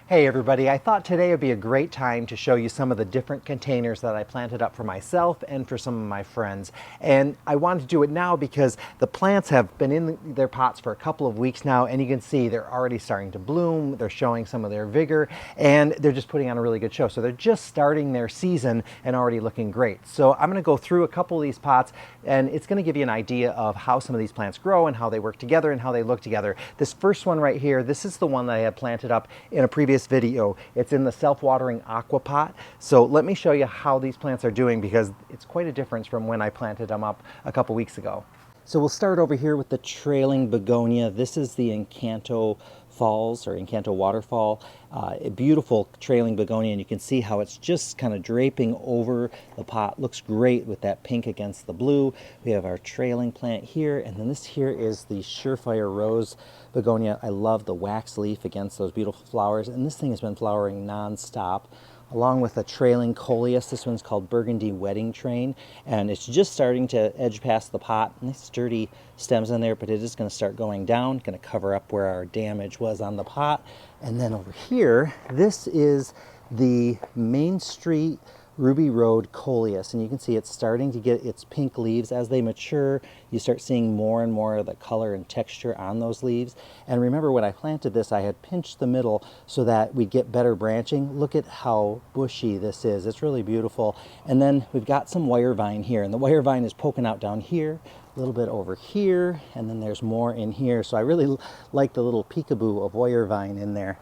Hey everybody, I thought today would be a great time to show you some of the different containers that I planted up for myself and for some of my friends. And I wanted to do it now because the plants have been in their pots for a couple of weeks now, and you can see they're already starting to bloom, they're showing some of their vigor, and they're just putting on a really good show. So they're just starting their season and already looking great. So I'm gonna go through a couple of these pots, and it's gonna give you an idea of how some of these plants grow and how they work together and how they look together. This first one right here, this is the one that I had planted up in a previous video. It's in the self-watering aqua pot. So let me show you how these plants are doing because it's quite a difference from when I planted them up a couple weeks ago. So we'll start over here with the trailing begonia. This is the Encanto Falls or Encanto Waterfall. A beautiful trailing begonia, and you can see how it's just kind of draping over the pot. Looks great with that pink against the blue. We have our trailing plant here, and then this here is the Surefire Rose Begonia. I love the wax leaf against those beautiful flowers, and this thing has been flowering non-stop, along with a trailing Coleus. This one's called Burgundy Wedding Train, and it's just starting to edge past the pot. Nice sturdy stems in there, but it is going to start going down, going to cover up where our damage was on the pot. And then over here, this is the Main Street Ruby Road Coleus, and you can see it's starting to get its pink leaves. As they mature, you start seeing more and more of the color and texture on those leaves. And remember, when I planted this, I had pinched the middle so that we'd get better branching. Look at how bushy this is. It's really beautiful. And then we've got some wire vine here, and the wire vine is poking out down here, a little bit over here, and then there's more in here. So I really like the little peekaboo of wire vine in there.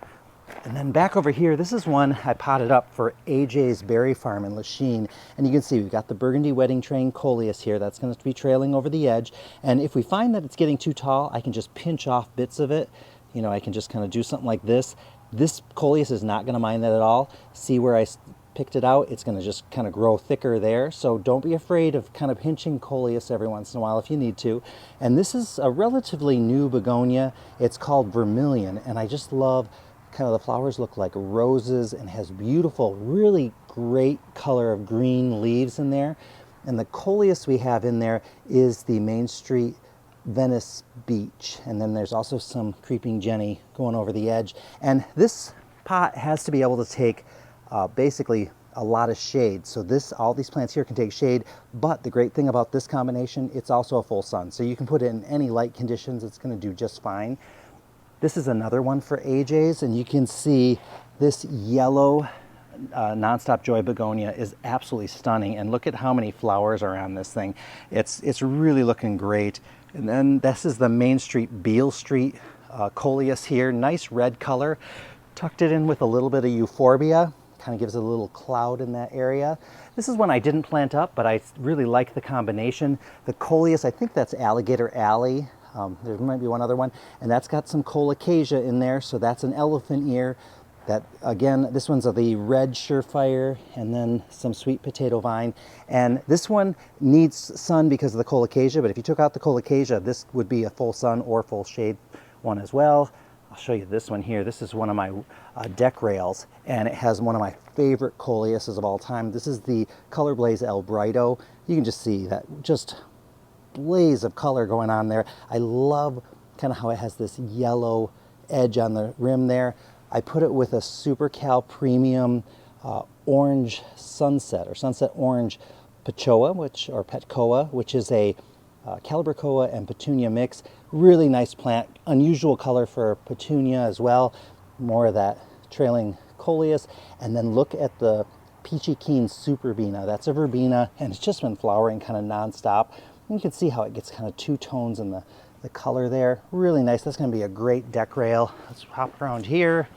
And then back over here, this is one I potted up for AJ's Berry Farm in Lychee. And you can see we've got the Burgundy Wedding Train Coleus here. That's going to be trailing over the edge. And if we find that it's getting too tall, I can just pinch off bits of it. You know, I can just kind of do something like this. This Coleus is not going to mind that at all. See where I picked it out? It's going to just kind of grow thicker there. So don't be afraid of kind of pinching Coleus every once in a while if you need to. And this is a relatively new begonia. It's called Vermillion, and I just love kind of the flowers look like roses and has beautiful, really great color of green leaves in there. And the Coleus we have in there is the Main Street Venice Beach. And then there's also some creeping Jenny going over the edge. And this pot has to be able to take basically a lot of shade. So all these plants here can take shade, but the great thing about this combination, it's also a full sun. So you can put it in any light conditions, it's going to do just fine. This is another one for AJ's, and you can see this yellow Nonstop Joy Begonia is absolutely stunning, and look at how many flowers are on this thing. It's really looking great. And then this is the Main Street Beale Street Coleus here. Nice red color. Tucked it in with a little bit of Euphorbia. Kind of gives it a little cloud in that area. This is one I didn't plant up, but I really like the combination. The Coleus, I think that's Alligator Alley. There might be one other one, and that's got some colocasia in there, so that's an elephant ear. That, again, this one's the red Surefire, and then some sweet potato vine. And this one needs sun because of the colocasia, but if you took out the colocasia, this would be a full sun or full shade one as well. I'll show you this one here. This is one of my deck rails, and it has one of my favorite Coleuses of all time. This is the Color Blaze El Brido. You can just see that just blaze of color going on there. I love kind of how it has this yellow edge on the rim there. I put it with a SuperCal Premium Orange Sunset or Sunset Orange Petchoa, Petchoa, which is a Calibrachoa and Petunia mix. Really nice plant, unusual color for Petunia as well. More of that trailing Coleus. And then look at the Peachy Keen Superbena. That's a verbena, and it's just been flowering kind of nonstop. You can see how it gets kind of two tones in the color there. Really nice. That's going to be a great deck rail. Let's hop around here.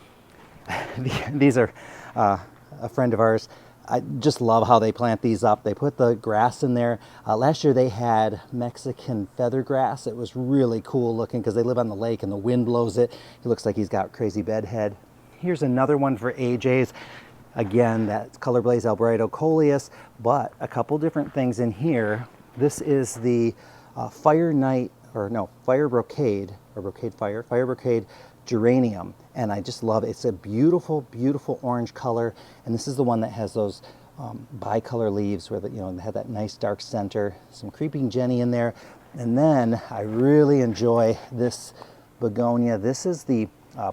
These are a friend of ours. I just love how they plant these up. They put the grass in there. Last year they had Mexican feather grass. It was really cool looking because they live on the lake and the wind blows it. He looks like he's got crazy bedhead. Here's another one for AJ's. Again, that's Color Blaze El Brido Coleus, but a couple different things in here. This is the Fire Brocade, or Brocade Fire Brocade Geranium, and I just love it. It's a beautiful, beautiful orange color, and this is the one that has those bicolor leaves where they have that nice dark center, some creeping Jenny in there, and then I really enjoy this begonia. This is the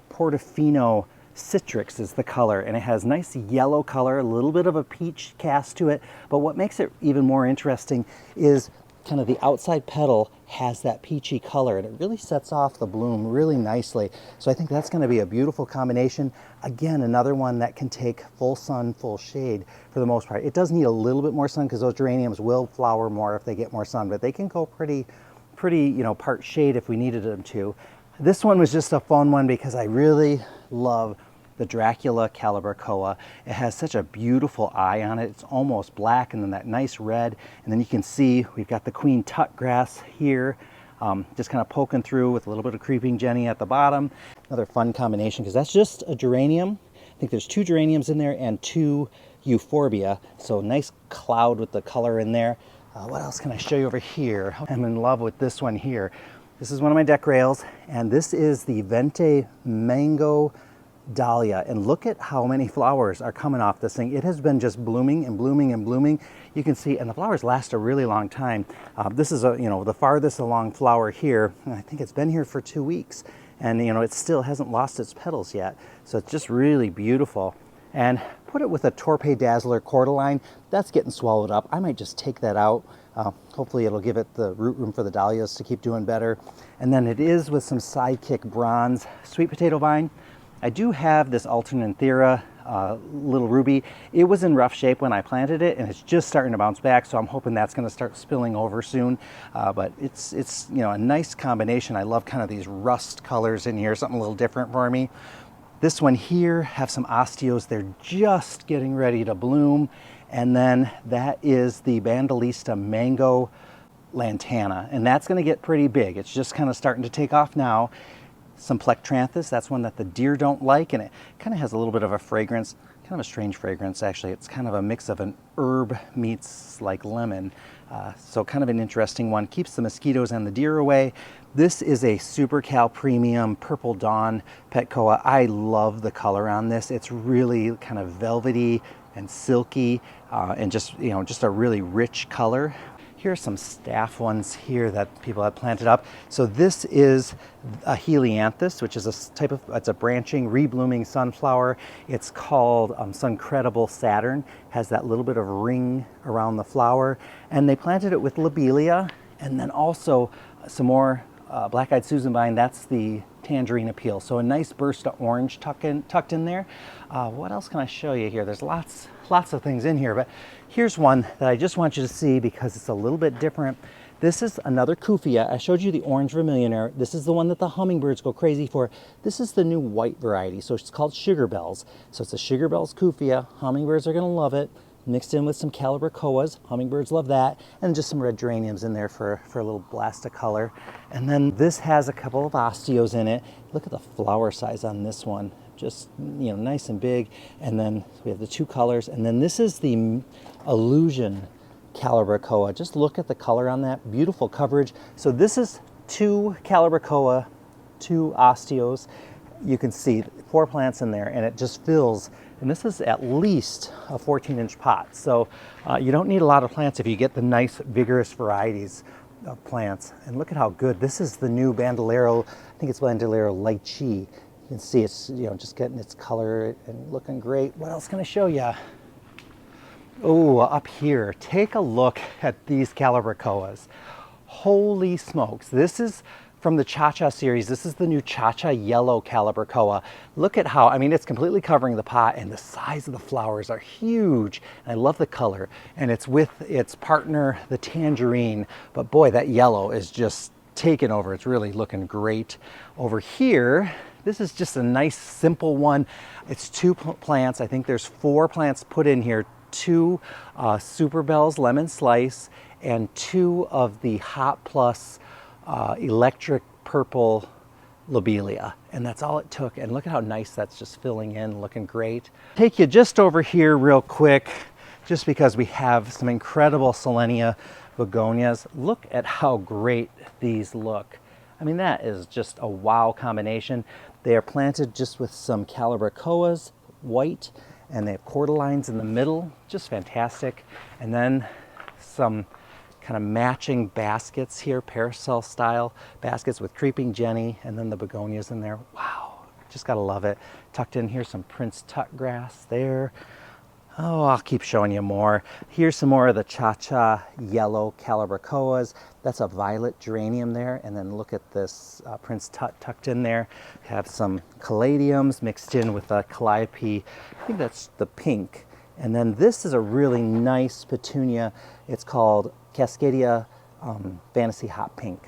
Portofino Citrix is the color, and it has nice yellow color, a little bit of a peach cast to it. But what makes it even more interesting is kind of the outside petal has that peachy color, and it really sets off the bloom really nicely. So I think that's going to be a beautiful combination. Again, another one that can take full sun, full shade for the most part. It does need a little bit more sun because those geraniums will flower more if they get more sun, but they can go pretty, you know, part shade if we needed them to. This one was just a fun one because I really love the Dracula Calibrachoa. It has such a beautiful eye on it. It's almost black and then that nice red. And then you can see we've got the Queen Tut Grass here, just kind of poking through with a little bit of Creeping Jenny at the bottom. Another fun combination because that's just a geranium. I think there's 2 geraniums in there and 2 Euphorbia. So nice cloud with the color in there. What else can I show you over here? I'm in love with this one here. This is one of my deck rails, and this is the Venti Mango Dahlia, and look at how many flowers are coming off this thing. It has been just blooming and blooming and blooming. You can see, and the flowers last a really long time. This is the farthest along flower here. I think it's been here for 2 weeks, and it still hasn't lost its petals yet. So it's just really beautiful. And put it with a Torpe Dazzler cordyline. That's getting swallowed up. I might just take that out. Hopefully it'll give it the root room for the dahlias to keep doing better. And then it is with some Sidekick Bronze sweet potato vine. I do have this Alternanthera little ruby. It was in rough shape when I planted it, and it's just starting to bounce back, so I'm hoping that's going to start spilling over soon. But it's a nice combination. I love kind of these rust colors in here, something a little different for me. This one here have some osteos. They're just getting ready to bloom. And then that is the Bandolista Mango Lantana, and that's going to get pretty big. It's just kind of starting to take off now. Some Plectranthus, that's one that the deer don't like, and it kind of has a little bit of a fragrance, kind of a strange fragrance actually. It's kind of a mix of an herb meets like lemon, so kind of an interesting one. Keeps the mosquitoes and the deer away. This is a SuperCal Premium Purple Dawn Petchoa. I love the color on this. It's really kind of velvety and silky, and just a really rich color. Here are some staff ones here that people have planted up. So this is a Helianthus, which is it's a branching, reblooming sunflower. It's called Suncredible Saturn. Has that little bit of ring around the flower. And they planted it with lobelia, and then also some more black-eyed Susan vine. That's the Tangerine Appeal. So a nice burst of orange tucked in there. What else can I show you here? There's lots of things in here, but here's one that I just want you to see because it's a little bit different. This is another Kufia. I showed you the orange Vermillionaire. This is the one that the hummingbirds go crazy for. This is the new white variety, so it's called Superbells. So it's a Superbells Kufia. Hummingbirds are gonna love it. Mixed in with some Calibrachoas. Hummingbirds love that. And just some red geraniums in there for a little blast of color. And then this has a couple of osteos in it. Look at the flower size on this one. Just, nice and big. And then we have the 2 colors. And then this is the Illusion Calibrachoa. Just look at the color on that. Beautiful coverage. So this is 2 Calibrachoa, 2 osteos. You can see 4 plants in there, and it just fills. And this is at least a 14-inch pot. So you don't need a lot of plants if you get the nice, vigorous varieties of plants. And look at how good. This is the new Bandolero. I think it's Bandolero Lychee. You can see it's just getting its color and looking great. What else can I show you? Oh, up here, take a look at these Calibrachoas. Holy smokes. This is from the Cha series. This is the new Cha Yellow Calibrachoa. Look at how, it's completely covering the pot, and the size of the flowers are huge. And I love the color. And it's with its partner, the Tangerine. But boy, that yellow is just taken over. It's really looking great. Over here, this is just a nice, simple one. It's 2 plants. I think there's 4 plants put in here. 2 Superbells Lemon Slice and 2 of the Hot Plus electric purple lobelia, and that's all it took. And look at how nice that's just filling in, looking great. Take you just over here real quick, just because we have some incredible Selenia begonias. Look at how great these look. That is just a wow combination. They are planted just with some Calibrachoas, white, and they have cordylines in the middle, just fantastic. And then some kind of matching baskets here, parasol style baskets with Creeping Jenny, and then the begonias in there. Wow, just gotta love it. Tucked in here, some Prince Tut Grass there. Oh, I'll keep showing you more. Here's some more of the Cha yellow Calibrachoas. That's a violet geranium there. And then look at this Prince Tut tucked in there. Have some caladiums mixed in with a Calliope. I think that's the pink. And then this is a really nice petunia. It's called Cascadia Fantasy Hot Pink.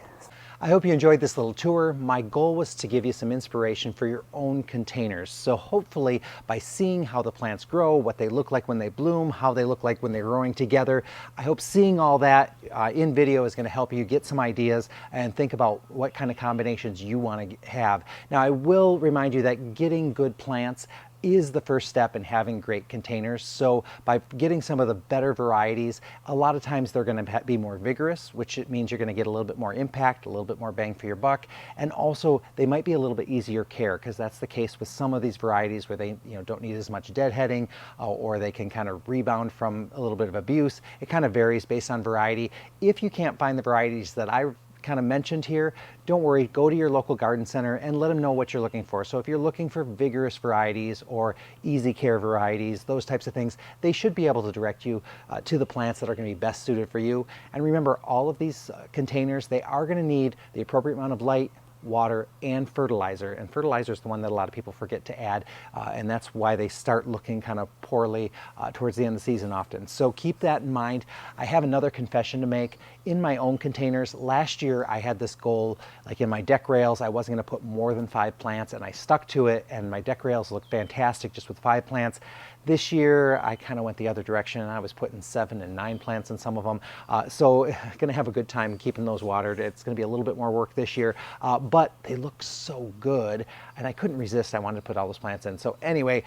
I hope you enjoyed this little tour. My goal was to give you some inspiration for your own containers. So hopefully by seeing how the plants grow, what they look like when they bloom, how they look like when they're growing together, I hope seeing all that in video is going to help you get some ideas and think about what kind of combinations you want to have. Now I will remind you that getting good plants is the first step in having great containers. So by getting some of the better varieties, a lot of times they're going to be more vigorous, which it means you're going to get a little bit more impact, a little bit more bang for your buck, and also they might be a little bit easier care, because that's the case with some of these varieties where they don't need as much deadheading, or they can kind of rebound from a little bit of abuse. It kind of varies based on variety. If you can't find the varieties that I kind of mentioned here, don't worry, go to your local garden center and let them know what you're looking for. So if you're looking for vigorous varieties or easy care varieties, those types of things, they should be able to direct you to the plants that are going to be best suited for you. And remember, all of these containers, they are going to need the appropriate amount of light, water, and fertilizer. And fertilizer is the one that a lot of people forget to add, and that's why they start looking kind of poorly towards the end of the season often. So keep that in mind. I have another confession to make. In my own containers, last year I had this goal, like in my deck rails, I wasn't going to put more than 5 plants, and I stuck to it, and my deck rails look fantastic just with 5 plants. This year, I kind of went the other direction, and I was putting 7 and 9 plants in some of them. So going to have a good time keeping those watered. It's going to be a little bit more work this year, but they look so good, and I couldn't resist. I wanted to put all those plants in. So anyway,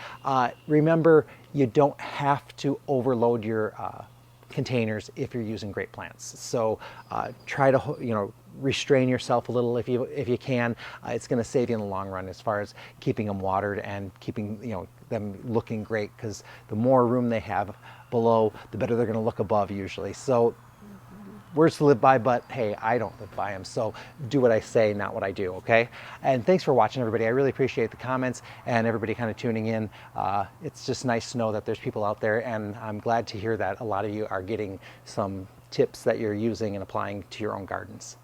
remember, you don't have to overload your containers if you're using great plants. So try to, restrain yourself a little if you can. It's going to save you in the long run as far as keeping them watered and keeping them looking great, because the more room they have below, the better they're going to look above usually. So words to live by, but hey, I don't live by them. So do what I say, not what I do, okay? And thanks for watching, everybody. I really appreciate the comments and everybody kind of tuning in. It's just nice to know that there's people out there, and I'm glad to hear that a lot of you are getting some tips that you're using and applying to your own gardens.